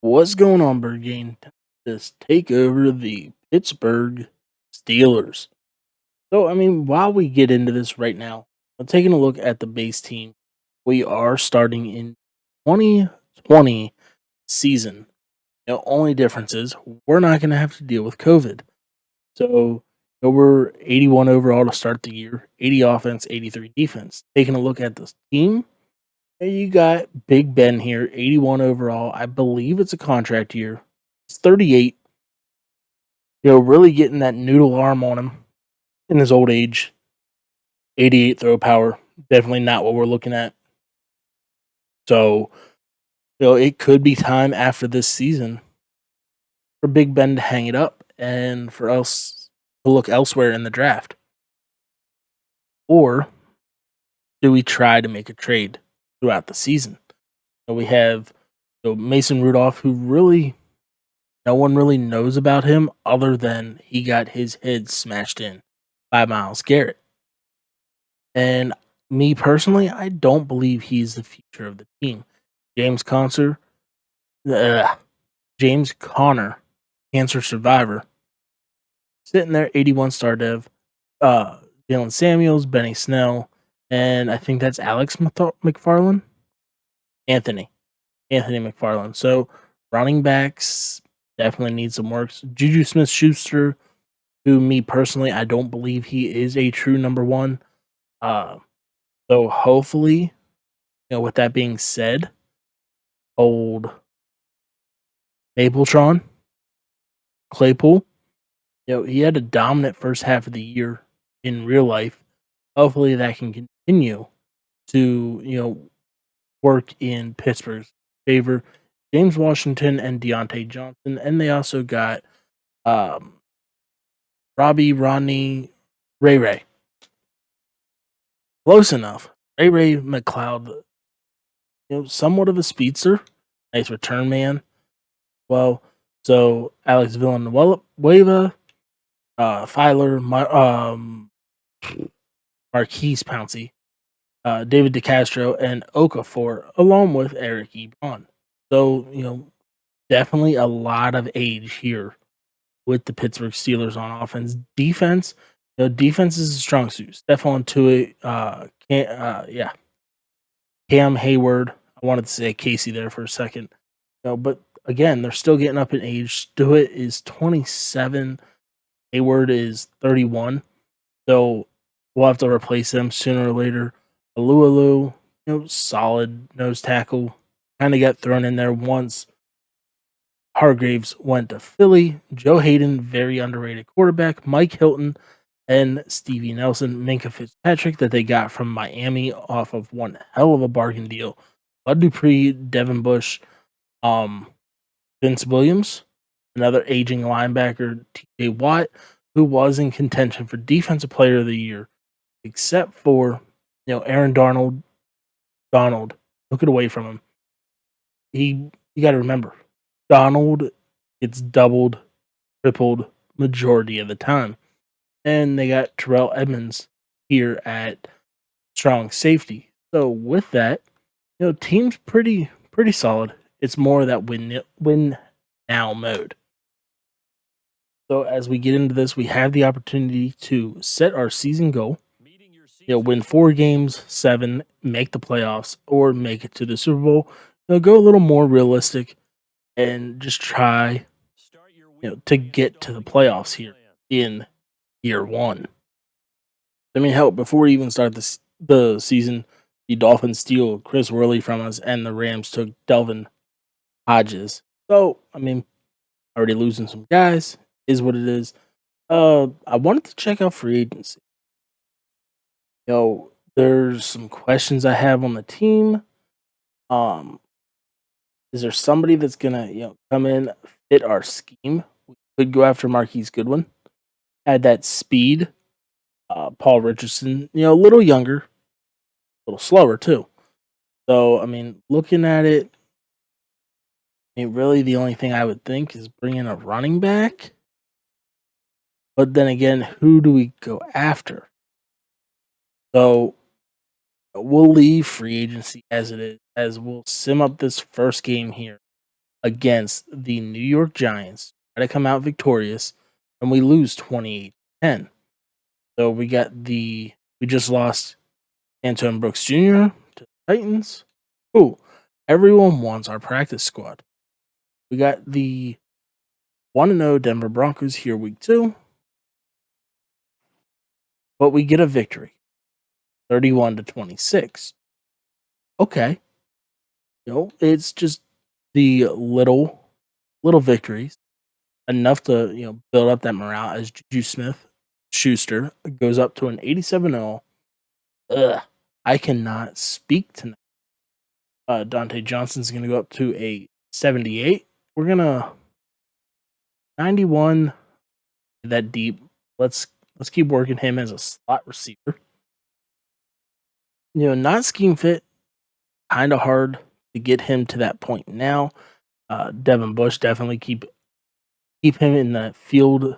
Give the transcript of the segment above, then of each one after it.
What's going on, Bird Gang? Just take over the Pittsburgh Steelers. While we get into this right now, I'm taking a look at the base team. We are starting in 2020 season. The only difference is we're not going to have to deal with COVID. We're 81 overall to start the year, 80 offense, 83 defense. Taking a look at this team, you got Big Ben here, 81 overall. I believe it's a contract year. He's 38. Really getting that noodle arm on him in his old age. 88 throw power. Definitely not what we're looking at. So, it could be time after this season for Big Ben to hang it up and for us to look elsewhere in the draft. Or do we try to make a trade throughout the season? We have Mason Rudolph, who really no one really knows about him other than he got his head smashed in by Myles Garrett. And me personally, I don't believe he's the future of the team. James Conner, James Conner, cancer survivor, sitting there, 81 star dev. Jalen Samuels, Benny Snell, and I think that's Alex McFarland. Anthony McFarland. So running backs definitely need some works. Juju Smith-Schuster, who me personally, I don't believe he is a true number one. So hopefully, with that being said, old Mapletron, Claypool, he had a dominant first half of the year in real life. Hopefully that can continue to, work in Pittsburgh's favor. James Washington and Deontay Johnson, and they also got Robbie Rodney Ray. Close enough. Ray McLeod, somewhat of a speedster, nice return man. Well, so Alex Villanueva, Filer, Marquise Pouncey, David DeCastro, and Okafor, along with Eric Ebron. So, definitely a lot of age here with the Pittsburgh Steelers on offense. Defense, defense is a strong suit. Stephon Tuitt, Cam Hayward. I wanted to say Casey there for a second. But again, they're still getting up in age. Stewart is 27. Hayward is 31. So we'll have to replace them sooner or later. Alualu, solid nose tackle. Kind of got thrown in there once Hargraves went to Philly. Joe Hayden, very underrated quarterback. Mike Hilton and Stevie Nelson. Minka Fitzpatrick that they got from Miami off of one hell of a bargain deal. Bud Dupree, Devin Bush, Vince Williams, another aging linebacker, TJ Watt, who was in contention for Defensive Player of the Year, except for, Aaron Donald took it away from him. You got to remember, Donald gets doubled, tripled majority of the time. And they got Terrell Edmonds here at strong safety. So with that, team's pretty solid. It's more that win now mode. So as we get into this, we have the opportunity to set our season goal. Win 4 games, 7, make the playoffs, or make it to the Super Bowl. Go a little more realistic and just try, to get to the playoffs here in year 1. Hell, before we even start the season, the Dolphins steal Chris Worley from us, and the Rams took Delvin Hodges. So, already losing some guys is what it is. I wanted to check out free agency. There's some questions I have on the team. Is there somebody that's gonna, come in, fit our scheme? We could go after Marquise Goodwin, add that speed. Paul Richardson, a little younger, a little slower too. So, looking at it, really the only thing I would think is bring in a running back. But then again, who do we go after? So, we'll leave free agency as it is, as we'll sim up this first game here. against the New York Giants, try to come out victorious, and we lose 28-10. So we just lost Anton Brooks Jr. to the Titans. Cool. Everyone wants our practice squad. We got the 1-0 Denver Broncos here week 2, but we get a victory, 31-26. Okay. It's just the little victories enough to, build up that morale as Juju Smith-Schuster goes up to an 87-0. Ugh, I cannot speak tonight. Dante Johnson's going to go up to a 78. We're going to 91 that deep. Let's keep working him as a slot receiver. Not scheme fit, kind of hard to get him to that point now. Devin Bush, definitely keep him in the field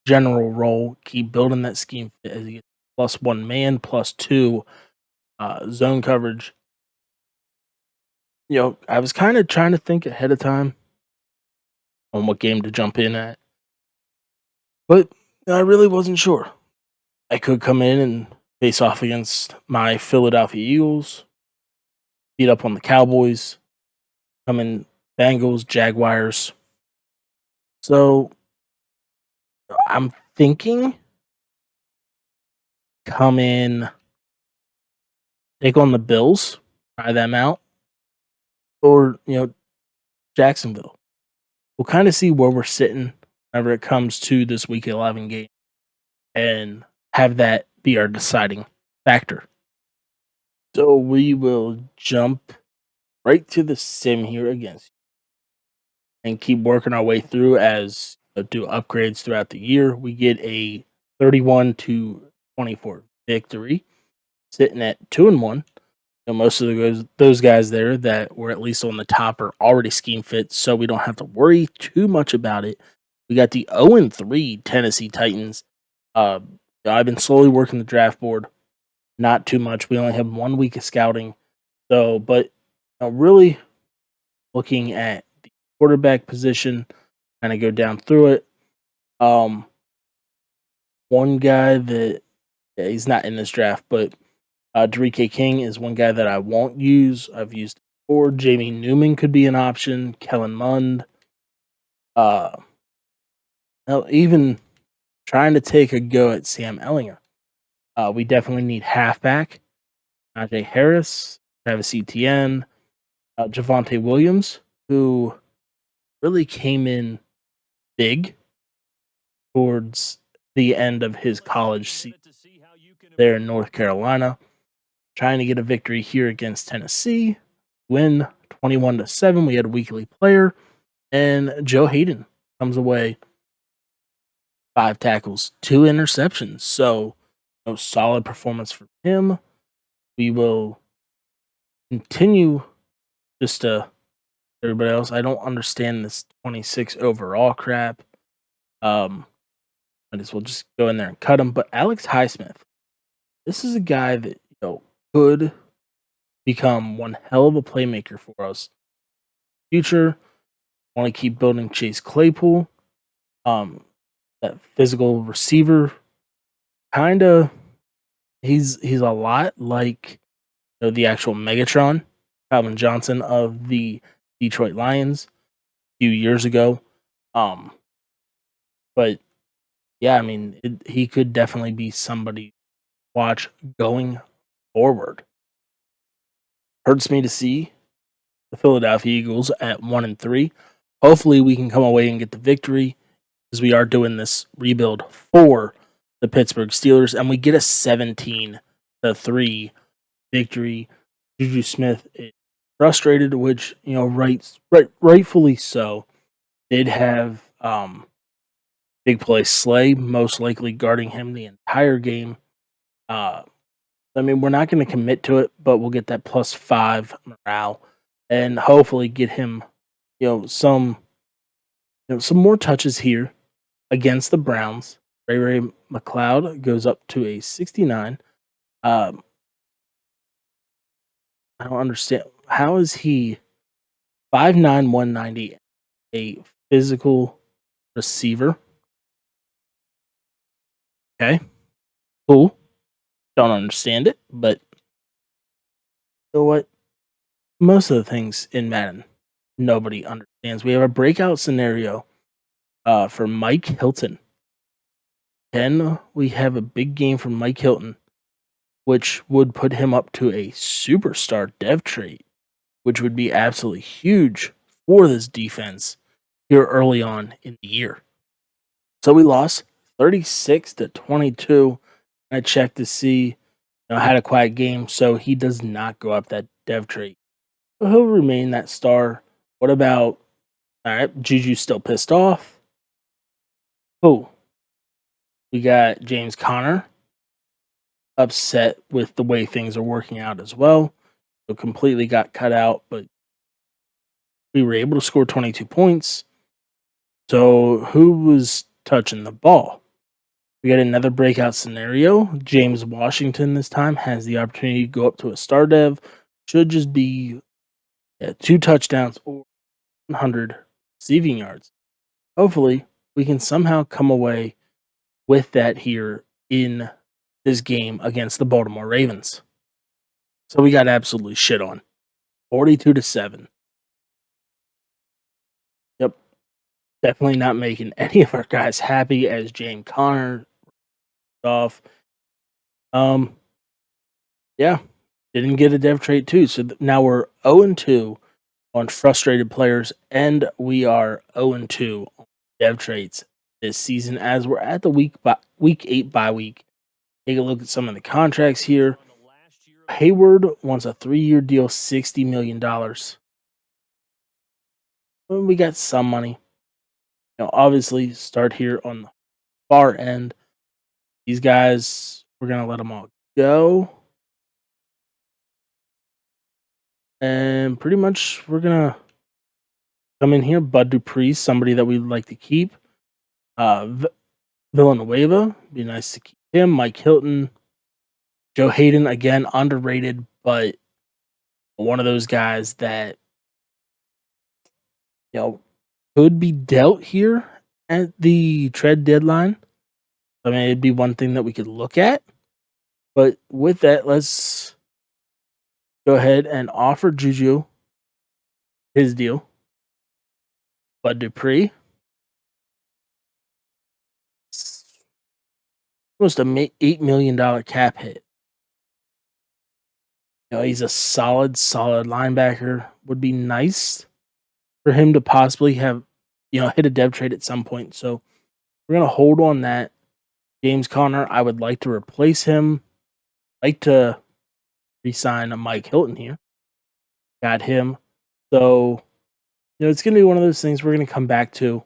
general role. Keep building that scheme fit as he gets +1 man, +2 zone coverage. I was kind of trying to think ahead of time on what game to jump in at, but I really wasn't sure. I could come in and face off against my Philadelphia Eagles, beat up on the Cowboys, come in Bengals, Jaguars. So I'm thinking come in, take on the Bills, try them out, or Jacksonville. We'll kind of see where we're sitting whenever it comes to this Week 11 game, and have that be our deciding factor. So we will jump right to the sim here against you and keep working our way through as do upgrades throughout the year. We get a 31-24 victory, sitting at 2-1. Most of those guys there that were at least on the top are already scheme fit, so we don't have to worry too much about it. We got the 0-3 Tennessee Titans. I've been slowly working the draft board, not too much. We only have 1 week of scouting, but really looking at the quarterback position, kind of go down through it. One guy that he's not in this draft, but Derike King is one guy that I won't use. I've used before. Jamie Newman could be an option. Kellen Mond. Even trying to take a go at Sam Ellinger. We definitely need halfback. Najee Harris, Travis Etienne, Javonte Williams, who really came in big towards the end of his college season there in North Carolina. Trying to get a victory here against Tennessee. Win 21-7. We had a weekly player. And Joe Hayden comes away 5 tackles, 2 interceptions. So, solid performance from him. We will continue just to everybody else. I don't understand this 26 overall crap. Might as well just go in there and cut him. But Alex Highsmith, this is a guy that could become one hell of a playmaker for us. Future, want to keep building Chase Claypool. That physical receiver, kind of, he's a lot like the actual Megatron, Calvin Johnson of the Detroit Lions a few years ago. But yeah, I mean, he could definitely be somebody to watch going forward. Hurts me to see the Philadelphia Eagles at 1-3. Hopefully, we can come away and get the victory, because we are doing this rebuild for the Pittsburgh Steelers, and we get a 17-3 victory. Juju Smith is frustrated, which rightfully so. Did have big play Slay most likely guarding him the entire game. We're not going to commit to it, but we'll get that +5 morale and hopefully get him, some more touches here against the Browns. Ray McLeod goes up to a 69. I don't understand. How is he 5'9", 190, a physical receiver. Okay, cool. Don't understand it, but you know what? Most of the things in Madden, nobody understands. We have a breakout scenario for Mike Hilton. Then we have a big game from Mike Hilton, which would put him up to a superstar dev trait, which would be absolutely huge for this defense here early on in the year. So we lost 36-22. I checked to see, had a quiet game, so he does not go up that dev trait. So he'll remain that star. What about, all right, Juju's still pissed off. Oh, we got James Conner upset with the way things are working out as well. So completely got cut out, but we were able to score 22 points. So who was touching the ball? We got another breakout scenario. James Washington this time has the opportunity to go up to a star dev. Should just be 2 touchdowns or 100 receiving yards. Hopefully, we can somehow come away with that here in this game against the Baltimore Ravens. So we got absolutely shit on. 42-7. Yep. Definitely not making any of our guys happy as James Conner off. Yeah, didn't get a dev trait too. So now we're 0-2 on frustrated players, and we are 0-2 on dev traits this season as we're at the week 8 bye week. Take a look at some of the contracts here. Hayward wants a 3-year deal, $60 million. Well, we got some money. Obviously, start here on the far end. These guys, we're going to let them all go. And pretty much we're going to come in here. Bud Dupree, somebody that we'd like to keep. Villanueva, be nice to keep him. Mike Hilton. Joe Hayden, again, underrated, but one of those guys that, could be dealt here at the trade deadline. I mean, it'd be one thing that we could look at. But with that, let's go ahead and offer Juju his deal. Bud Dupree. Almost a $8 million cap hit. He's a solid linebacker. Would be nice for him to possibly have, hit a dev trade at some point. So we're going to hold on that. James Conner, I would like to replace him. Like to re-sign a Mike Hilton here. Got him. So, it's going to be one of those things we're going to come back to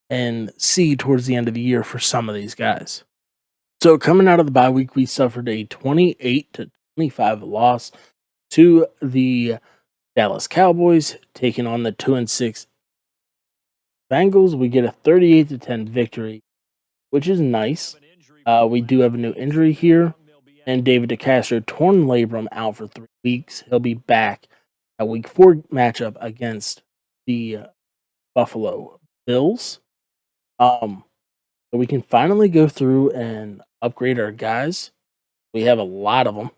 and see towards the end of the year for some of these guys. So coming out of the bye week, we suffered a 28-25 loss to the Dallas Cowboys, taking on the 2-6 Bengals. We get a 38-10 victory, which is nice. We do have a new injury here, and David DeCastro torn labrum out for 3 weeks. He'll be back at Week 4 matchup against the Buffalo Bills. So we can finally go through and upgrade our guys. We have a lot of them.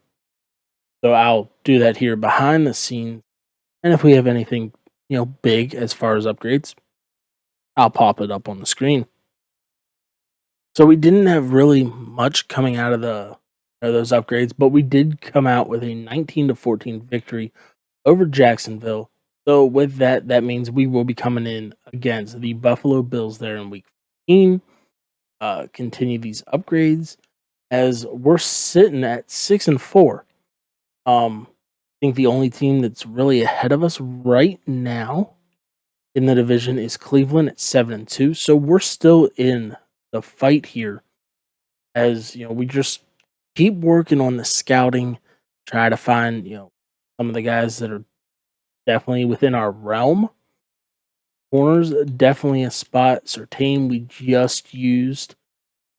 So I'll do that here behind the scenes. And if we have anything, big as far as upgrades, I'll pop it up on the screen. So we didn't have really much coming out of those upgrades, but we did come out with a 19-14 victory over Jacksonville. So with that, that means we will be coming in against the Buffalo Bills there in Week 15. Continue these upgrades as we're sitting at 6-4. I think the only team that's really ahead of us right now in the division is Cleveland at 7-2. So we're still in the fight here as, we just keep working on the scouting, try to find, some of the guys that are definitely within our realm. Corners, definitely a spot. Surtain, we just used.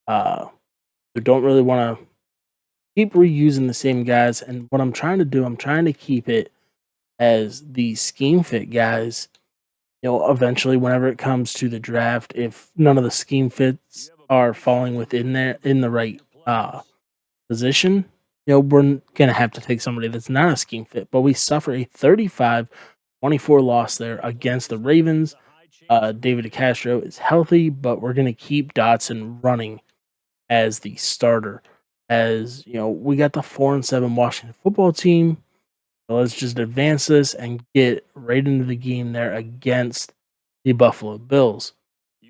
We don't really want to keep reusing the same guys. And what I'm trying to do, I'm trying to keep it as the scheme fit guys, eventually whenever it comes to the draft, if none of the scheme fits are falling within there in the right position, we're gonna have to take somebody that's not a scheme fit. But we suffer a 35-24 loss there against the Ravens. David Castro is healthy, but we're gonna keep Dotson running as the starter. As we got the 4-7 Washington football team. So let's just advance this and get right into the game there against the Buffalo Bills.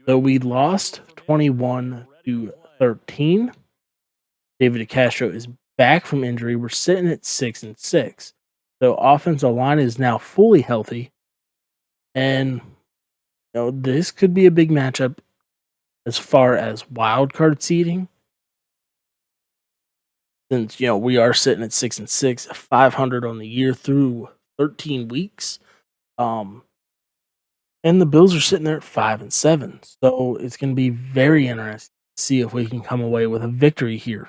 So we lost 21-13. David Castro is back from injury. We're sitting at 6-6. So offensive line is now fully healthy. And this could be a big matchup as far as wild card seeding. Since we are sitting at 6-6, 500 on the year through 13 weeks. And the Bills are sitting there at 5-7. So it's going to be very interesting to see if we can come away with a victory here.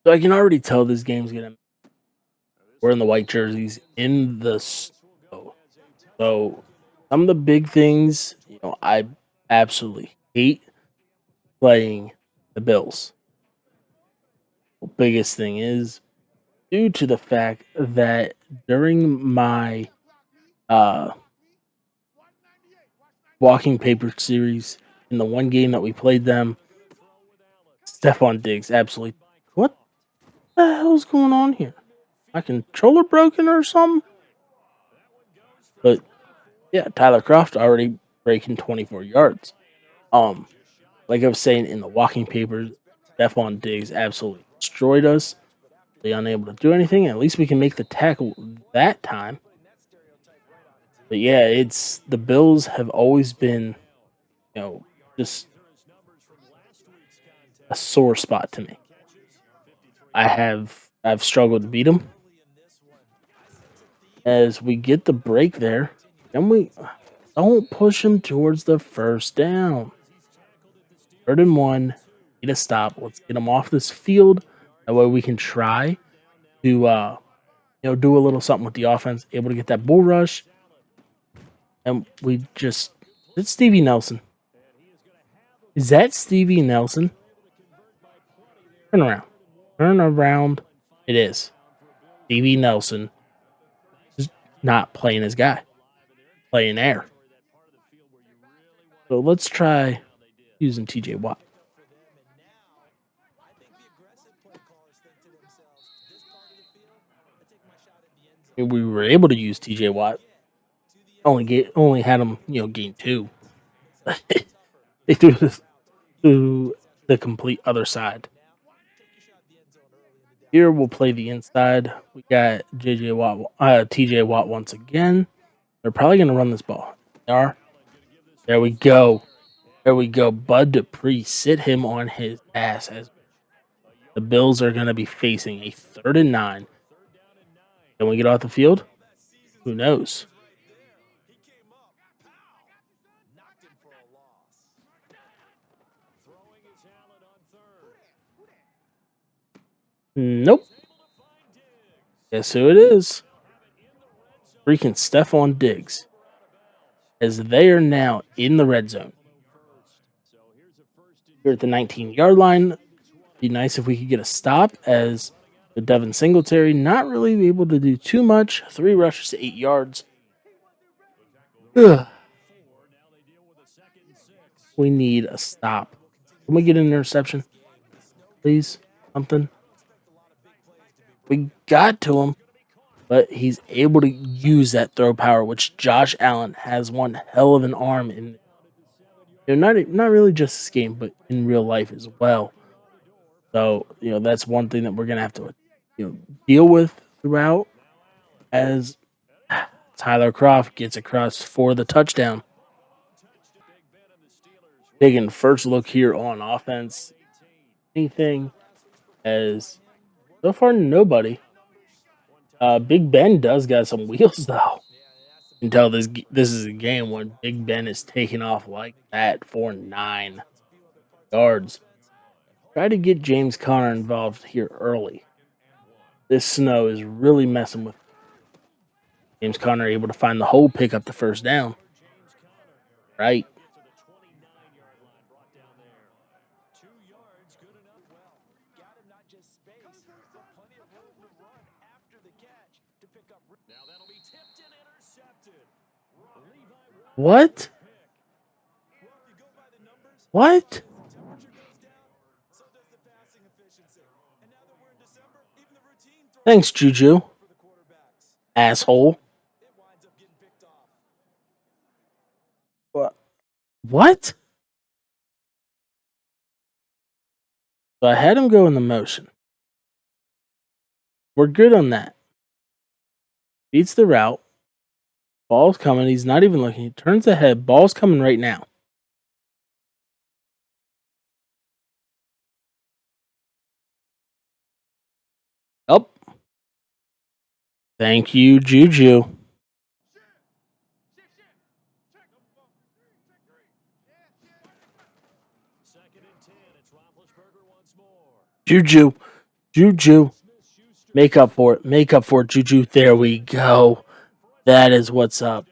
So I can already tell this game's going to. We're in the white jerseys in the snow. So some of the big things, I absolutely hate playing the Bills. The biggest thing is due to the fact that during my walking paper series, in the one game that we played them, Stephon Diggs absolutely. What the hell's going on here? My controller broken or something? But yeah, Tyler Kroft already breaking 24 yards. Like I was saying in the walking papers, Stephon Diggs absolutely destroyed us. They unable to do anything. At least we can make the tackle that time. But yeah, it's the Bills have always been, just a sore spot to me. I've struggled to beat them. As we get the break there, then we don't push him towards the first down. 3rd and 1, need a stop. Let's get him off this field. That way we can try to do a little something with the offense. Able to get that bull rush, and it's Stevie Nelson. Is that Stevie Nelson? Turn around. Turn around. It is. Stevie Nelson is not playing his guy. Playing air. So let's try using TJ Watt. We were able to use TJ Watt. Only had him, gain 2. They threw this to the complete other side. Here we'll play the inside. We got TJ Watt once again. They're probably going to run this ball. They are. There we go. There we go. Bud Dupree, sit him on his ass. As the Bills are going to be facing a 3rd and 9. Can we get off the field? Who knows? Nope. Guess who it is? Freaking Stephon Diggs. As they are now in the red zone. Here at the 19-yard line. Be nice if we could get a stop, as the Devin Singletary not really able to do too much. 3 rushes to 8 yards. Ugh. We need a stop. Can we get an interception? Please? Something? We got to him, but he's able to use that throw power, which Josh Allen has one hell of an arm in. Not really just this game, but in real life as well. So, that's one thing that we're going to have to, deal with throughout, as Tyler Kroft gets across for the touchdown. Taking first look here on offense. Anything, as so far nobody. Big Ben does got some wheels though. Until this is a game when Big Ben is taking off like that for 9 yards. Try to get James Conner involved here early. This snow is really messing with. James Conner able to find the hole, pick up the first down. Right. What? What? Thanks, Juju. Asshole. What? So I had him go in the motion. We're good on that. Beats the route. Ball's coming. He's not even looking. He turns ahead. Ball's coming right now. Up. Thank you, Juju. Juju. Make up for it, Juju. There we go. That is what's up.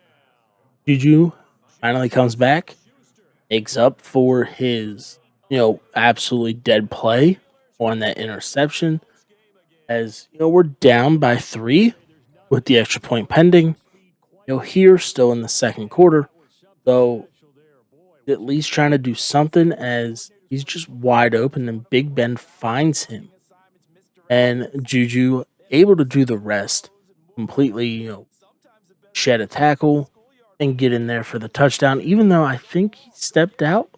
Juju finally comes back. Makes up for his, absolutely dead play on that interception. As, we're down by 3 with the extra point pending. Here still in the second quarter. So at least trying to do something as he's just wide open and Big Ben finds him. And Juju able to do the rest, completely, shed a tackle and get in there for the touchdown, even though I think he stepped out.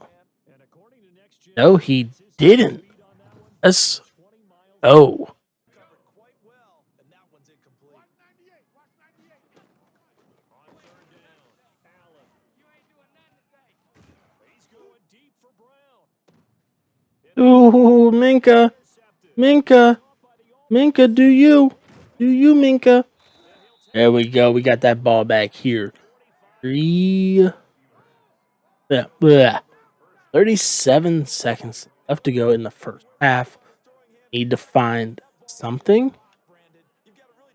No, he didn't. Oh. Ooh, Minka, do you, Minka? There we go. We got that ball back here. 37 seconds left to go in the first half. Need to find something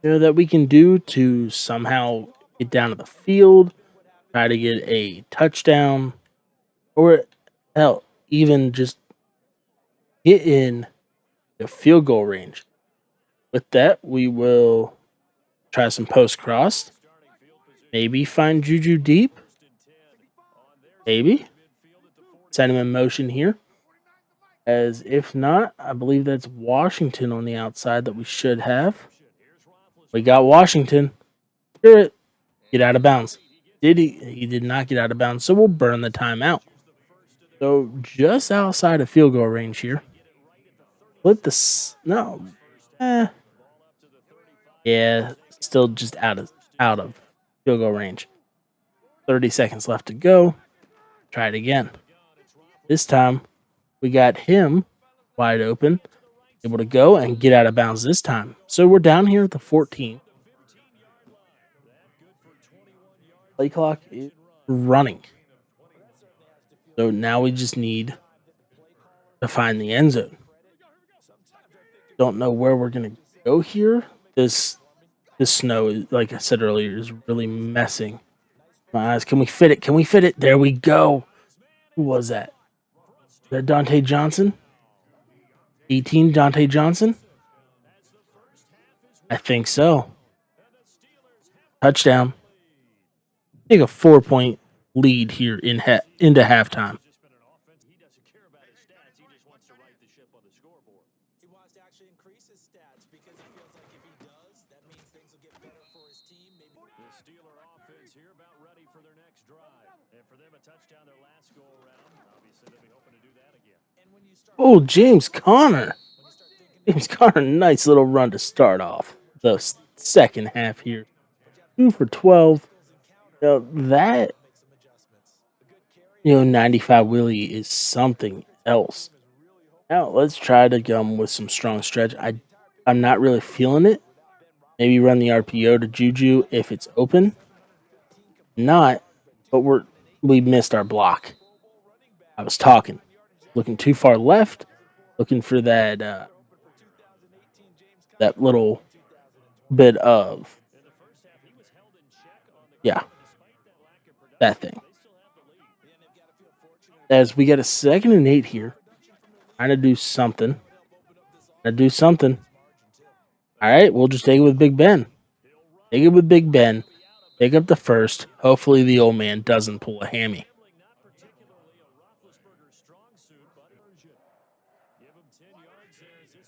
that we can do to somehow get down to the field, try to get a touchdown, or hell, even just get in the field goal range. With that, we will try some post cross. Maybe find Juju deep. Maybe. Send him in motion here. As if not, I believe that's Washington on the outside that we should have. We got Washington. Hear it. Get out of bounds. Did he? He did not get out of bounds, so we'll burn the timeout. So just outside of field goal range here. Flip the no. Yeah, still just out of field goal range. 30 seconds left to go. Try it again. This time we got him wide open, able to go and get out of bounds this time. So we're down here at the 14. Play clock is running. So now we just need to find the end zone. Don't know where we're going to go here. This snow, like I said earlier, is really messing my eyes. Can we fit it? There we go. Who was that? Is that Dante Johnson? 18 Dante Johnson? I think so. Touchdown. Take a 4-point lead here into halftime. Oh, James Conner. Nice little run to start off the second half here. 2 for 12. That 95 Willie is something else. Now let's try to come with some strong stretch. I'm not really feeling it. Maybe run the RPO to Juju if it's open. Not, but we missed our block. I was talking, looking too far left, looking for that little bit of Yeah, that thing. As we get a 2nd and 8 here. Trying to do something. All right, we'll just take it with Big Ben. Take it with Big Ben. Pick up the first. Hopefully the old man doesn't pull a hammy.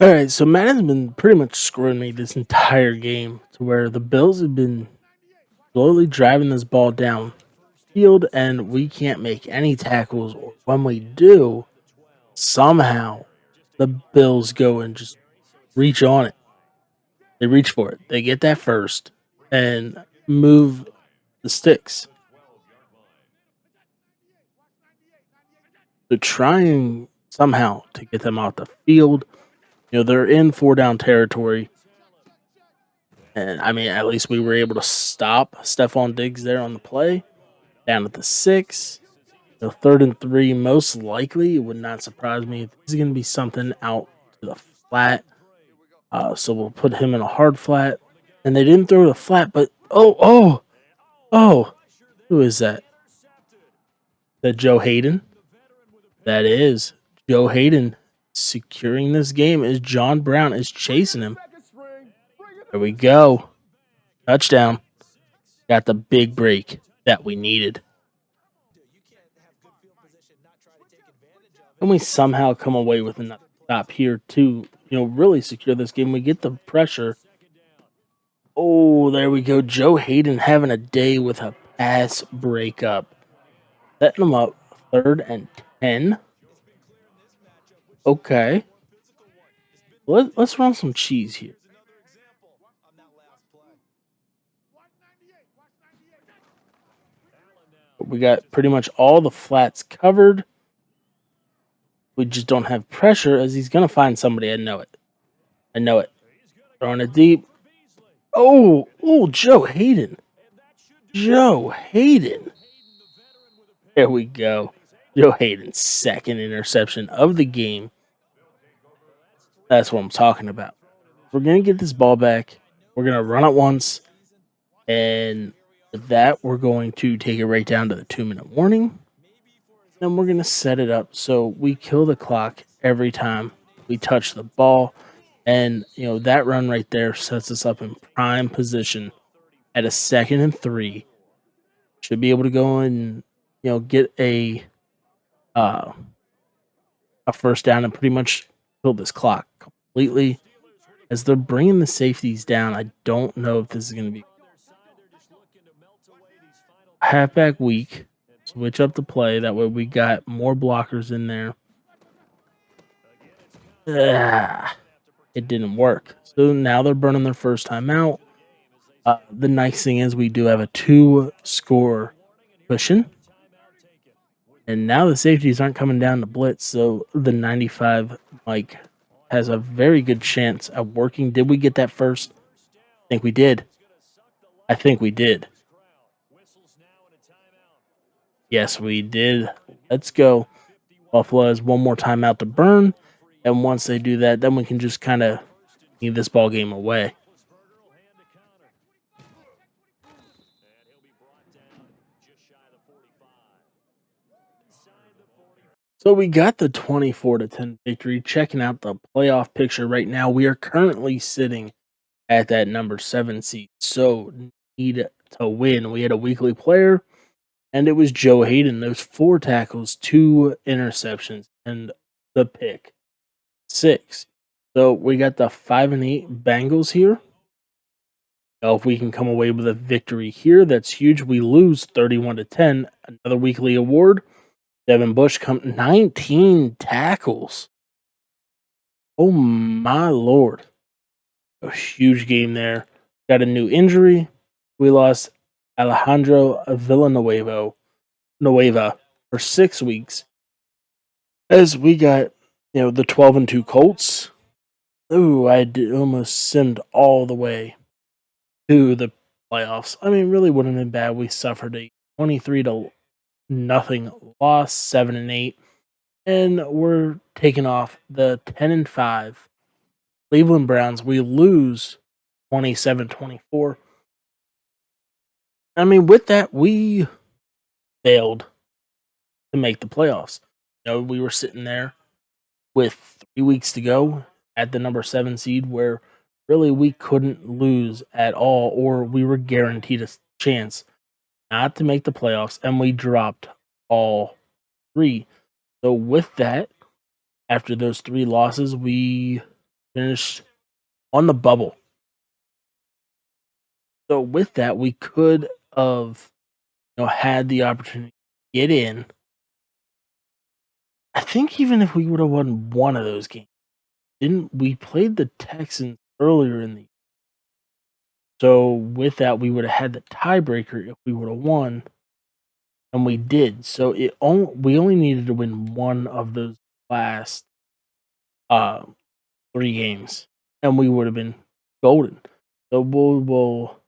All right, so Matt has been pretty much screwing me this entire game to where the Bills have been slowly driving this ball down field and we can't make any tackles. Or when we do, somehow the Bills go and just reach on it. They reach for it. They get that first and move the sticks. They're trying somehow to get them off the field. They're in 4-down territory. And I mean, at least we were able to stop Stephon Diggs there on the play. Down at the 6. 3rd and 3, most likely. It would not surprise me if this is going to be something out to the flat. So we'll put him in a hard flat. And they didn't throw the flat, but oh. Who is that? Is that Joe Hayden? That is Joe Hayden securing this game as John Brown is chasing him. There we go. Touchdown. Got the big break that we needed. And we somehow come away with another stop here to, really secure this game. We get the pressure. Oh, there we go. Joe Hayden having a day with a pass breakup. Setting them up 3rd and 10. Okay. Let's run some cheese here. We got pretty much all the flats covered. We just don't have pressure as he's going to find somebody. I know it. Throwing it deep. Oh, Joe Hayden. There we go. Joe Hayden's 2nd interception of the game. That's what I'm talking about. We're going to get this ball back. We're going to run it once. And with that, we're going to take it right down to the 2-minute warning. Then we're going to set it up so we kill the clock every time we touch the ball. And, that run right there sets us up in prime position at a 2nd and 3. Should be able to go and, get a first down and pretty much kill this clock completely. As they're bringing the safeties down, I don't know if this is going to be halfback weak. Switch up the play. That way we got more blockers in there. It didn't work. So now they're burning their first time out. The nice thing is we do have a 2-score cushion. And now the safeties aren't coming down to blitz. So the 95 Mike has a very good chance of working. Did we get that first? I think we did. Yes, we did. Let's go. Buffalo has one more timeout to burn. And once they do that, then we can just kind of give this ball game away. So we got the 24-10 victory. Checking out the playoff picture right now, we are currently sitting at that number 7 seed. So need to win. We had a weekly player, and it was Joe Hayden. Those 4 tackles, 2 interceptions, and the pick 6. So we got the 5-8 Bengals here. Now, if we can come away with a victory here, that's huge. We lose 31-10. Another weekly award. Devin Bush 19 tackles. Oh my Lord. A huge game there. Got a new injury. We lost Alejandro Villanueva for 6 weeks. As we got, the 12-2 Colts. Ooh, I almost simmed all the way to the playoffs. I mean, really wouldn't have been bad. We suffered a 23-0 loss, 7-8, and we're taking off the 10-5 Cleveland Browns. We lose 27-24. I mean, with that, we failed to make the playoffs. We were sitting there with 3 weeks to go at the number 7 seed, where really we couldn't lose at all, or we were guaranteed a chance not to make the playoffs, and we dropped all three. So with that, after those 3 losses, we finished on the bubble. So with that, we could have had the opportunity to get in. I think even if we would have won one of those games, didn't we played the Texans earlier in the so with that we would have had the tiebreaker if we would have won, and we did. So we only needed to win one of those last uh 3 games, and we would have been golden. So we'll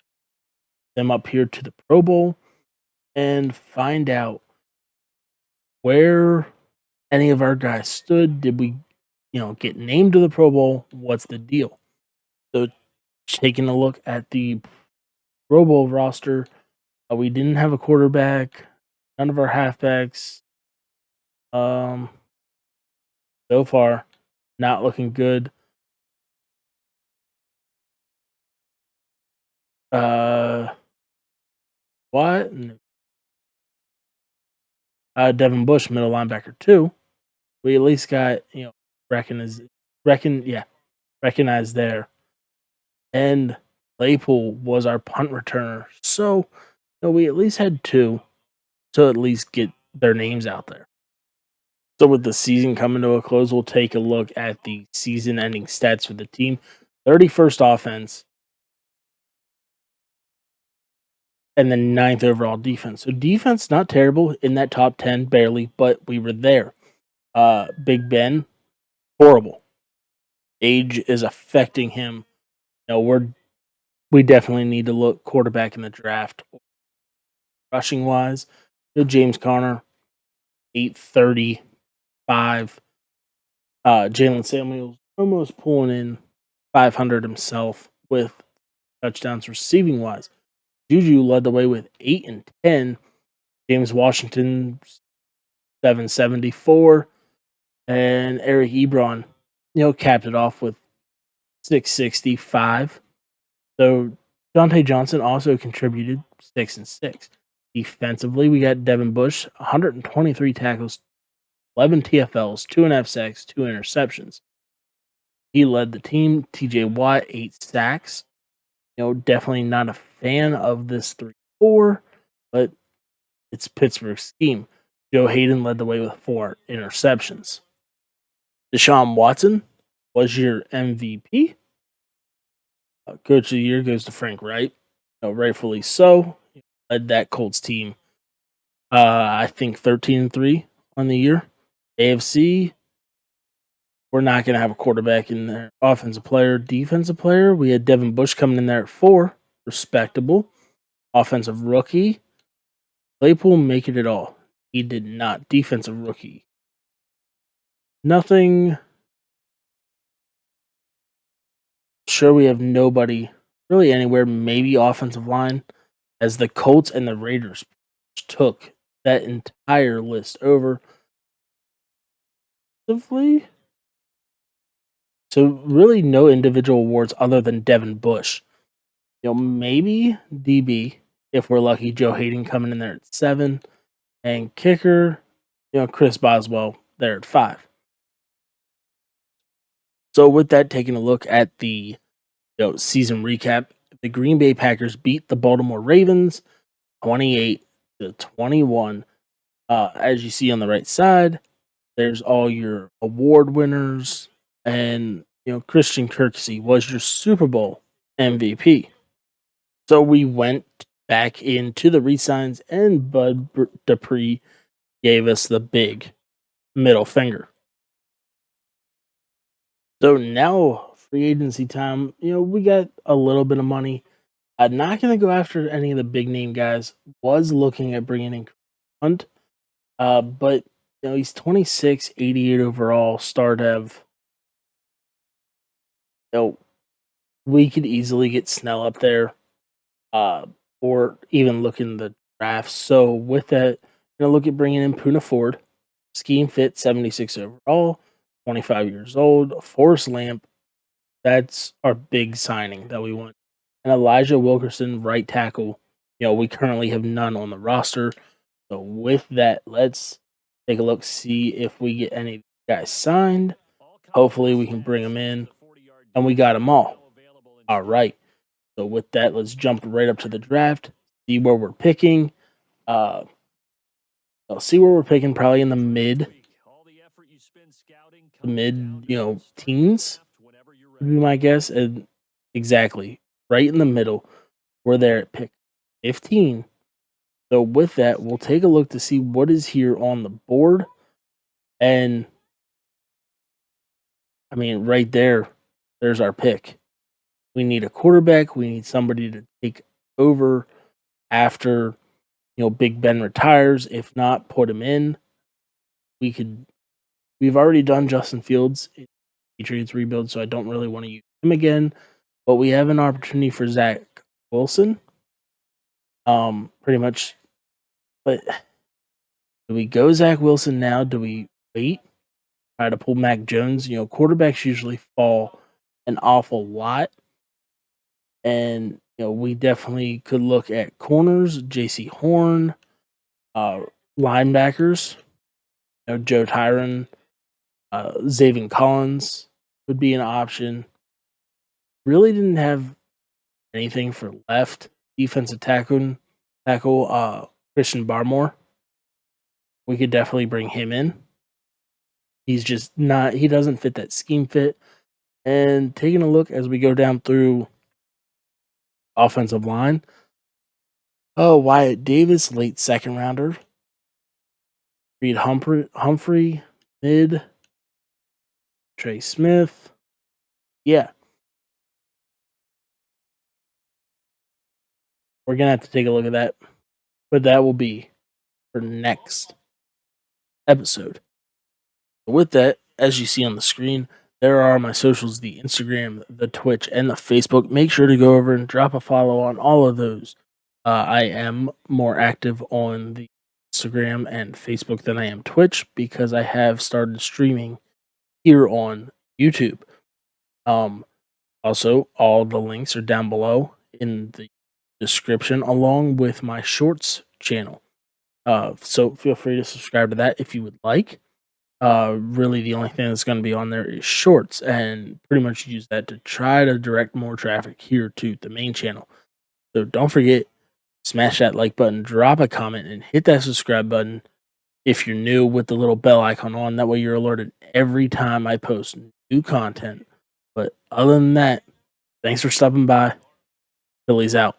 them up here to the Pro Bowl and find out where any of our guys stood. Did we, get named to the Pro Bowl? What's the deal? So taking a look at the Pro Bowl roster, we didn't have a quarterback, none of our halfbacks. So far, not looking good. What? Devin Bush, middle linebacker too. We at least got recognized there. And Claypool was our punt returner, so we at least had two to at least get their names out there. So with the season coming to a close, we'll take a look at the season-ending stats for the team. 31st offense, and then 9th overall defense. So defense, not terrible in that top 10, barely, but we were there. Big Ben, horrible. Age is affecting him. We definitely need to look quarterback in the draft. Rushing wise, James Conner, 835. Jalen Samuels almost pulling in 500 himself with touchdowns receiving wise. Juju led the way with 8 and 10. James Washington 774, and Eric Ebron, capped it off with 665. So Dante Johnson also contributed 6 and 6. Defensively, we got Devin Bush, 123 tackles, 11 TFLs, 2.5 sacks, 2 interceptions. He led the team. TJ Watt, 8 sacks. Definitely not a fan of this 3-4, but it's Pittsburgh's scheme. Joe Hayden led the way with 4 interceptions. Deshaun Watson was your MVP. Coach of the year goes to Frank Wright. Rightfully so. Led that Colts team, I think 13-3 on the year. AFC, we're not going to have a quarterback in there. Offensive player, defensive player, we had Devin Bush coming in there at 4. Respectable. Offensive rookie, Claypool making it all. He did not. Defensive rookie, nothing. Sure, we have nobody really anywhere. Maybe offensive line, as the Colts and the Raiders took that entire list over. So really no individual awards other than Devin Bush. Maybe DB, if we're lucky, Joe Hayden coming in there at 7. And kicker, Chris Boswell there at 5. So with that, taking a look at the season recap, the Green Bay Packers beat the Baltimore Ravens 28-21. As you see on the right side, there's all your award winners, and Christian Kirksey was your Super Bowl MVP. So we went back into the resigns, and Bud Dupree gave us the big middle finger. So now free agency time. We got a little bit of money. I'm not going to go after any of the big name guys. Was looking at bringing in Hunt, but he's 26, 88 overall. Stardev. We could easily get Snell up there. or even look in the draft. So with that, gonna look at bringing in Puna Ford, scheme fit, 76 overall, 25 years old, Forrest Lamp. That's our big signing that we want. And Elijah Wilkerson, right tackle. We currently have none on the roster. So with that, let's take a look, see if we get any guys signed. Hopefully we can bring them in. And we got them all. All right. So with that, let's jump right up to the draft, see where we're picking. Uh, I'll see where we're picking, probably in the mid, teens would be my guess. And exactly, right in the middle. We're there at pick 15. So with that, we'll take a look to see what is here on the board. And I mean, right there's our pick. We need a quarterback. We need somebody to take over after Big Ben retires. If not, put him in. We've already done Justin Fields in Patriots rebuild, so I don't really want to use him again. But we have an opportunity for Zach Wilson. Pretty much. But do we go Zach Wilson now? Do we wait? Try to pull Mac Jones? Quarterbacks usually fall an awful lot. And we definitely could look at corners, J.C. Horn, linebackers, Joe Tyron, Zaven Collins would be an option. Really didn't have anything for left. Defensive tackle, Christian Barmore. We could definitely bring him in. He's just not, he doesn't fit that scheme fit. And taking a look as we go down through offensive line. Oh, Wyatt Davis, late second rounder. Reed Humphrey, mid. Trey Smith. Yeah. We're going to have to take a look at that. But that will be for next episode. With that, as you see on the screen, there are my socials, the Instagram, the Twitch, and the Facebook. Make sure to go over and drop a follow on all of those. I am more active on the Instagram and Facebook than I am Twitch because I have started streaming here on YouTube. Also, all the links are down below in the description along with my shorts channel. So feel free to subscribe to that if you would like. Really the only thing that's going to be on there is shorts, and pretty much use that to try to direct more traffic here to the main channel. So don't forget, smash that like button, drop a comment, and hit that subscribe button if you're new with the little bell icon on. That way you're alerted every time I post new content. But other than that, thanks for stopping by. Phillies out.